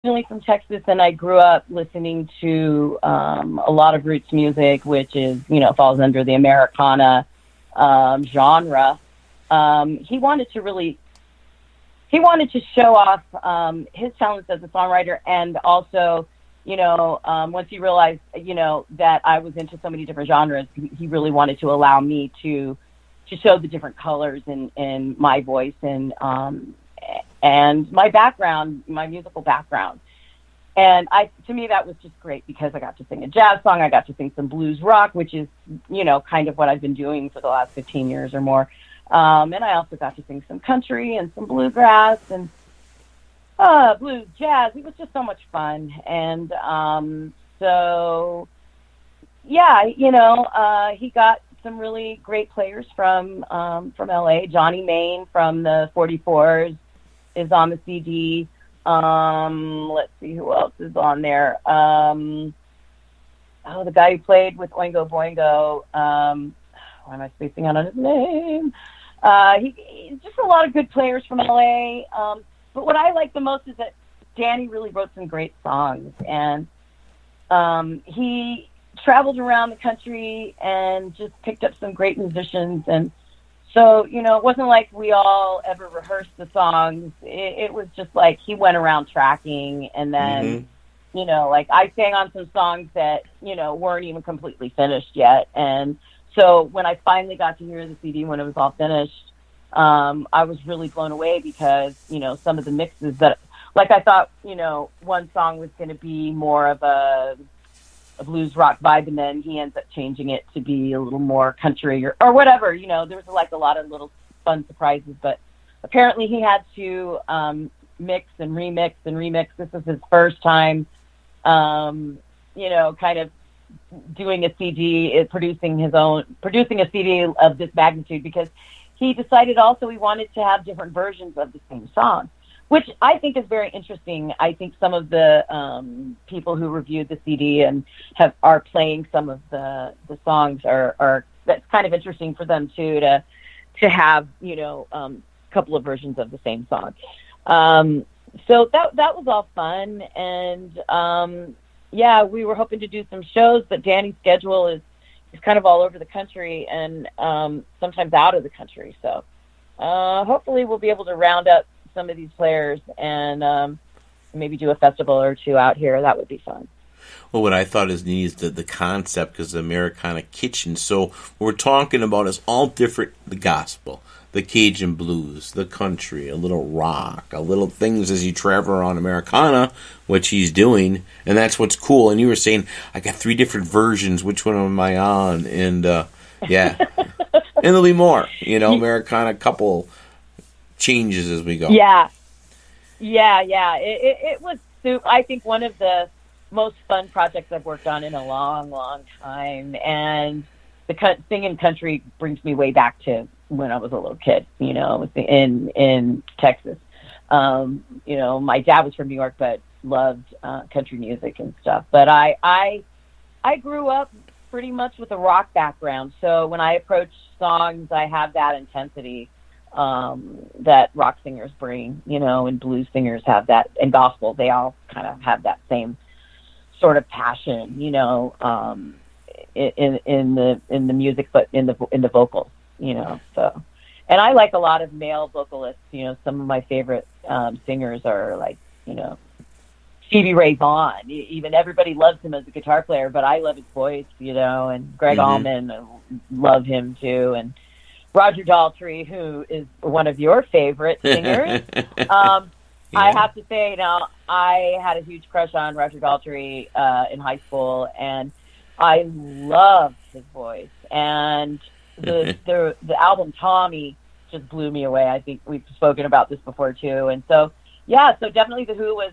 originally from Texas, and I grew up listening to a lot of roots music, which is, falls under the Americana genre. He wanted to really show off his talents as a songwriter, and also, once he realized, that I was into so many different genres, he really wanted to allow me to show the different colors in my voice and my background, my musical background. And to me, that was just great because I got to sing a jazz song. I got to sing some blues rock, which is, kind of what I've been doing for the last 15 years or more. And I also got to sing some country and some bluegrass and blues, jazz. It was just so much fun. And he got some really great players from LA. Johnny Main from the 44s is on the CD. Let's see who else is on there. The guy who played with Oingo Boingo. Why am I spacing out on his name? He's just a lot of good players from LA. But what I like the most is that Danny really wrote some great songs, and he traveled around the country and just picked up some great musicians. And so, it wasn't like we all ever rehearsed the songs. It was just like he went around tracking, and then, like I sang on some songs that, weren't even completely finished yet. And so when I finally got to hear the CD when it was all finished, I was really blown away because, some of the mixes that, like I thought, one song was going to be more of a blues rock vibe, and then he ends up changing it to be a little more country or whatever. There was like a lot of little fun surprises, but apparently he had to mix and remix and remix. This is his first time, kind of doing a CD, producing a CD of this magnitude, because he decided also he wanted to have different versions of the same song, which I think is very interesting. I think some of the people who reviewed the CD and are playing some of the songs are that's kind of interesting for them too, to have a couple of versions of the same song. So that was all fun, and we were hoping to do some shows, but Danny's schedule is kind of all over the country and sometimes out of the country. So hopefully we'll be able to round up some of these players and maybe do a festival or two out here. That would be fun. Well, what I thought is neat is the concept, because the Americana Kitchen. So what we're talking about is all different: the gospel, the Cajun blues, the country, a little rock, a little things as you travel around Americana, which he's doing, and that's what's cool. And you were saying, I got 3 different versions. Which one am I on? And and there'll be more. Americana couple changes as we go. Yeah. It was, I think, one of the most fun projects I've worked on in a long, long time. And singing country brings me way back to when I was a little kid, in Texas. My dad was from New York, but loved country music and stuff. But I grew up pretty much with a rock background. So when I approach songs, I have that intensity that rock singers bring, and blues singers have that, and gospel, they all kind of have that same sort of passion, in the music, but in the vocals, so. And I like a lot of male vocalists. Some of my favorite singers are like, Stevie Ray Vaughan. Even everybody loves him as a guitar player, but I love his voice, and Greg Allman, love him too, and Roger Daltrey, who is one of your favorite singers. I have to say, I had a huge crush on Roger Daltrey in high school, and I loved his voice. And the album Tommy just blew me away. I think we've spoken about this before too. And so definitely The Who was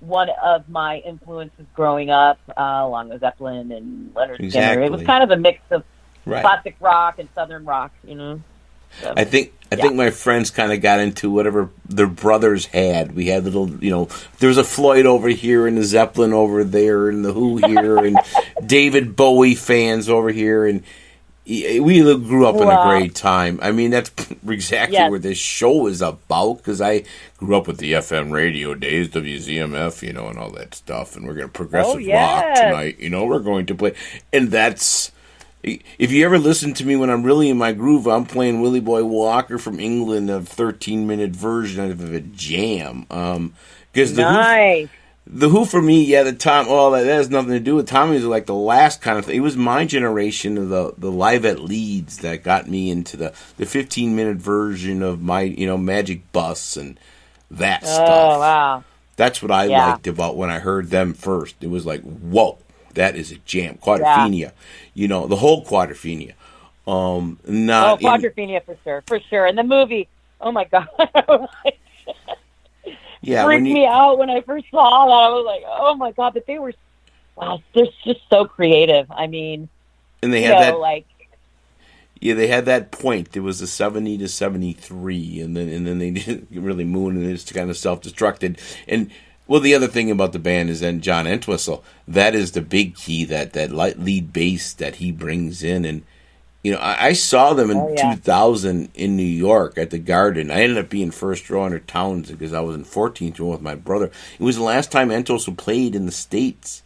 one of my influences growing up, along with Zeppelin and Leonard Skinner. It was kind of a mix of classic rock and southern rock, So, I think my friends kind of got into whatever their brothers had. We had little, there was a Floyd over here and a Zeppelin over there and the Who here and David Bowie fans over here. And, We grew up in a Wow. great time. I mean, that's exactly Yes. where this show is about, because I grew up with the FM radio days, WZMF, and all that stuff, and we're going to Oh, progressive rock yes. tonight, we're going to play, and that's, if you ever listen to me when I'm really in my groove, I'm playing Willie Boy Walker from England, a 13-minute version of a jam, because Nice. The Who for me, the Tom. Well, that has nothing to do with Tommy. Was like the last kind of thing. It was my generation of the live at Leeds that got me into the 15-minute version of my Magic Bus and that Oh, stuff. wow. That's what I Yeah. liked about when I heard them first. It was like, whoa, that is a jam. Yeah. Quadrophenia, the whole Quadrophenia. Not Quadrophenia for sure. And the movie, oh my God. yeah, Freaked me out when I first saw that. I was like, oh my God, but they're just so creative. I mean, and they had that. like, Yeah, they had that point. It was a 70 to 73, and then they didn't really move, and they just kind of self-destructed. And well, the other thing about the band is then John Entwistle. That is the big key, that lead bass that he brings in. And I saw them in 2000 in New York at the Garden. I ended up being first row under Townsend because I was in 14th row with my brother. It was the last time Entwistle played in the States.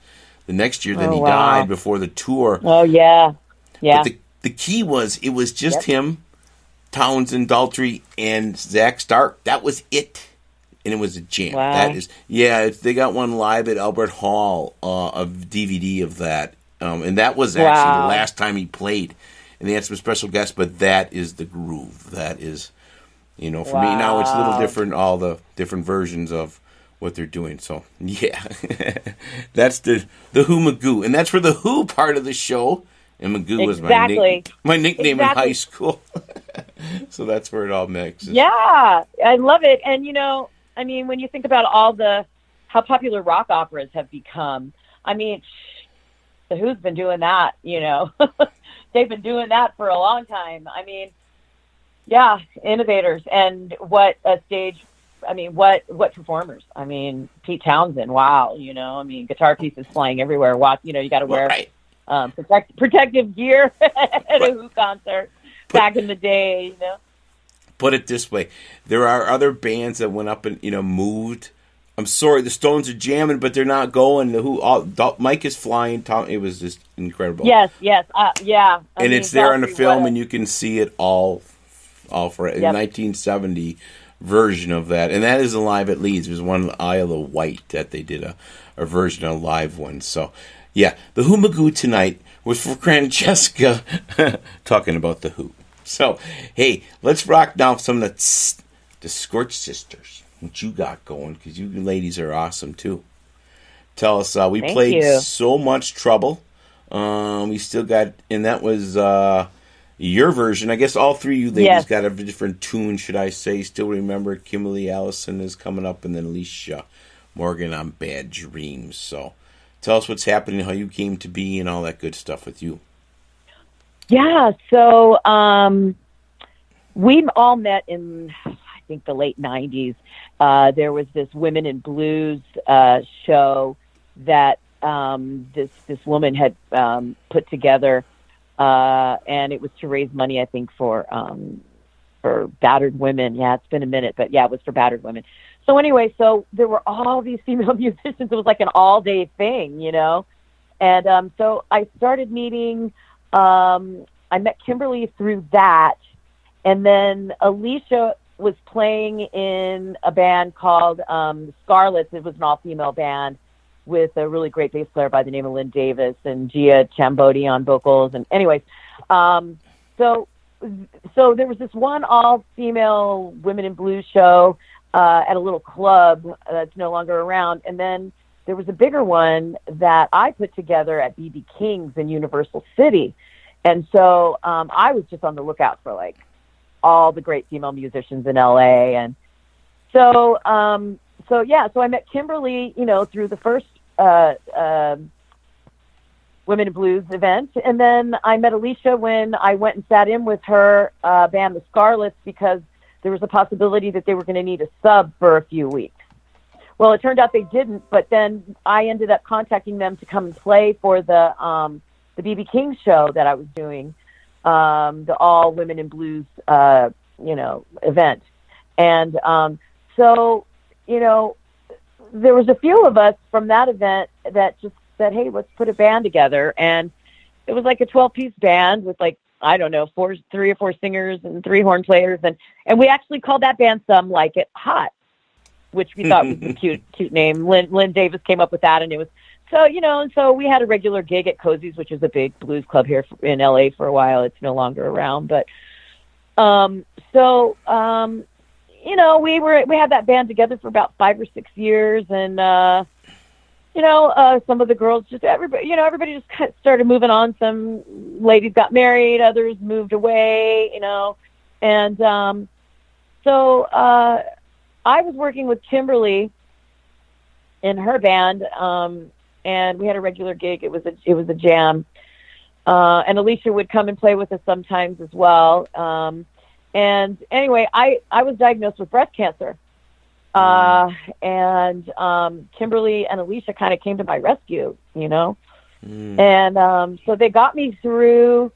The next year, then he died before the tour. Oh yeah, yeah. But the key was, it was just him, Townsend, Daltrey, and Zach Stark. That was it. And it was a jam. Wow. That is, they got one live at Albert Hall, a DVD of that. And that was actually the last time he played. And they had some special guests, but that is the groove. That is, for me now, it's a little different, all the different versions of what they're doing. So, yeah. That's the Who Magoo. And that's for the Who part of the show. And Magoo was my nickname in high school. So that's where it all mixes. Yeah, I love it. And, I mean, when you think about how popular rock operas have become, I mean, the Who's been doing that, They've been doing that for a long time. I mean, yeah, innovators. And what a stage, I mean, what performers? I mean, Pete Townsend, wow, I mean, guitar pieces flying everywhere. Watch, you got to wear protective gear at a Who concert back in the day, Put it this way, there are other bands that went up and, moved. I'm sorry, the Stones are jamming, but they're not going. The Who, Mike is flying. Tom, it was just incredible. Yes, yeah. I mean, it's there on the film, and you can see it all for it. 1970 version of that, and that is a live at Leeds. There's one Isle of Wight that they did a version, a live one. So, yeah, the Who Magoo tonight was for Francesca, talking about the Who. So, hey, let's rock now some of the Scorch Sisters. What you got going, because you ladies are awesome too. Tell us, we Thank played you. So Much Trouble. We still got, and that was your version. I guess all three of you ladies got a different tune, should I say. Still Remember, Kimberly Allison is coming up, and then Alicia Morgan on Bad Dreams. So tell us what's happening, how you came to be, and all that good stuff with you. Yeah, so we all met in, I think, the late 90s. There was this Women in Blues show that this woman had put together, and it was to raise money, I think, for battered women. Yeah, it's been a minute, but yeah, it was for battered women. So anyway, so there were all these female musicians. It was like an all-day thing, And so I started meeting. I met Kimberly through that, and then Alicia was playing in a band called Scarlets. It was an all-female band with a really great bass player by the name of Lynn Davis and Gia Chambodi on vocals. And anyways, so there was this one all-female Women in Blues show at a little club that's no longer around. And then there was a bigger one that I put together at B.B. King's in Universal City. And so I was just on the lookout for, like, all the great female musicians in LA. And so I met Kimberly, through the first Women in Blues event. And then I met Alicia when I went and sat in with her band, the Scarlets, because there was a possibility that they were going to need a sub for a few weeks. Well, it turned out they didn't, but then I ended up contacting them to come and play for the B.B. King show that I was doing. the all women in blues, event. And so, there was a few of us from that event that just said, hey, let's put a band together. And it was like a 12-piece band with like, I don't know, 3 or 4 singers and 3 horn players. And we actually called that band Some Like It Hot, which we thought was a cute name. Lynn Davis came up with that. And it was, and so we had a regular gig at Cozy's, which is a big blues club here in LA for a while. It's no longer around, but, we had that band together for about 5 or 6 years. And, some of the girls everybody just kind of started moving on. Some ladies got married, others moved away, and, so, I was working with Kimberly in her band, and we had a regular gig. It was a jam. And Alicia would come and play with us sometimes as well. And anyway, I was diagnosed with breast cancer. And Kimberly and Alicia kind of came to my rescue, And so they got me through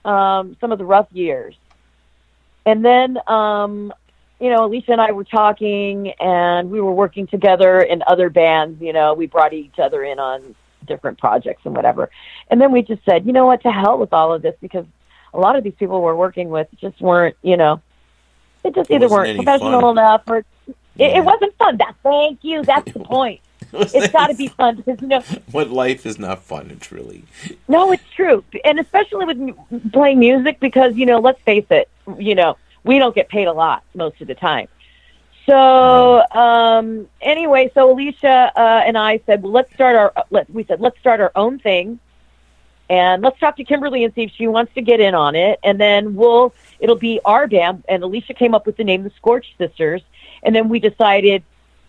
some of the rough years. And then, Alicia and I were talking, and we were working together in other bands. We brought each other in on different projects and whatever. And then we just said, you know what, to hell with all of this, because a lot of these people we're working with just weren't, they just either weren't professional enough, or it wasn't fun. Thank you. That's the point. It's got to be fun, because what life is not fun. It's really no, it's true, and especially with playing music, because let's face it, we don't get paid a lot most of the time. So anyway, so Alicia and I said, well, let's start our own thing, and let's talk to Kimberly and see if she wants to get in on it, and then it'll be our band. And Alicia came up with the name, the Scorch Sisters, and then we decided,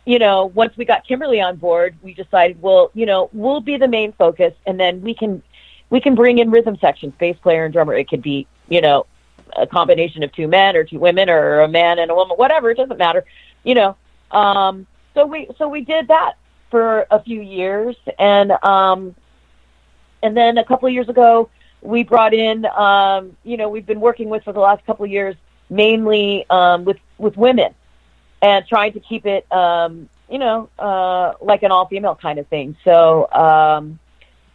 once we got Kimberly on board, we decided, well, we'll be the main focus, and then we can bring in rhythm sections, bass player and drummer. It could be, a combination of 2 men or 2 women, or a man and a woman, whatever. It doesn't matter, So we did that for a few years, and then a couple of years ago, we brought in, we've been working with for the last couple of years, mainly with women, and trying to keep it, like an all-female kind of thing. So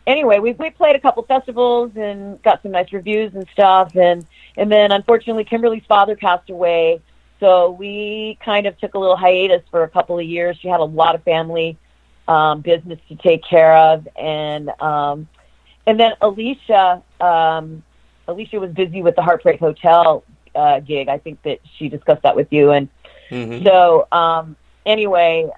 anyway, we played a couple festivals and got some nice reviews and stuff, and then unfortunately Kimberly's father passed away, so we kind of took a little hiatus for a couple of years. She had a lot of family business to take care of, and then Alicia was busy with the Heartbreak Hotel gig. I think that she discussed that with you, and so anyway,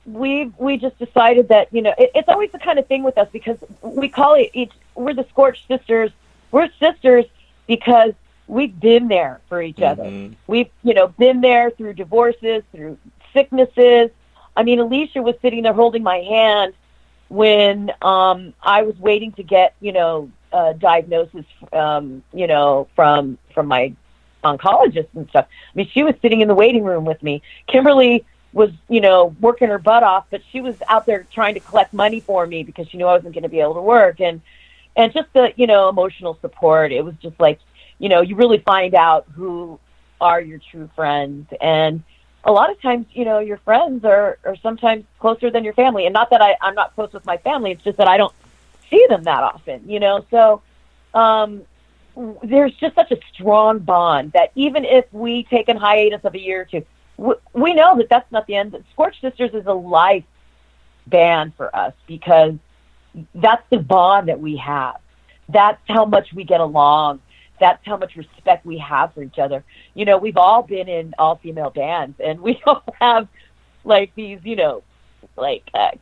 we just decided that, it's always the kind of thing with us, because we call it, we're the Scorch Sisters. We're sisters because we've been there for each other. We've, been there through divorces, through sicknesses. I mean, Alicia was sitting there holding my hand when I was waiting to get, a diagnosis, from my oncologist and stuff. I mean, she was sitting in the waiting room with me. Kimberly was, working her butt off, but she was out there trying to collect money for me because she knew I wasn't going to be able to work. And just the, emotional support. It was just like, you really find out who are your true friends. And a lot of times, your friends are sometimes closer than your family. And not that I'm not close with my family. It's just that I don't see them that often, So there's just such a strong bond that even if we take a hiatus of a year or two, we know that that's not the end. Scorch Sisters is a life band for us, because that's the bond that we have. That's how much we get along. That's how much respect we have for each other. We've all been in all-female bands, and we all have, like, these,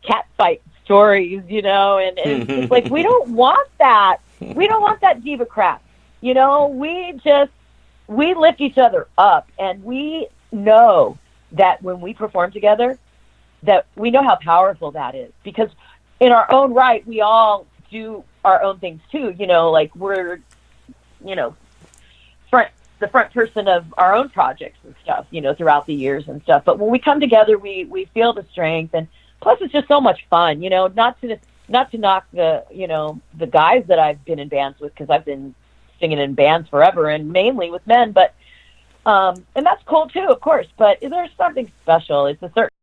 cat fight stories, and it's just like, we don't want that. We don't want that diva crap. We lift each other up, and we know that when we perform together, that we know how powerful that is, because in our own right, we all do our own things too. Like we're, the front person of our own projects and stuff, throughout the years and stuff. But when we come together, we feel the strength, and plus it's just so much fun, not to not to knock the guys that I've been in bands with, because I've been singing in bands forever and mainly with men, but and that's cool too, of course, but there's something special. It's a certain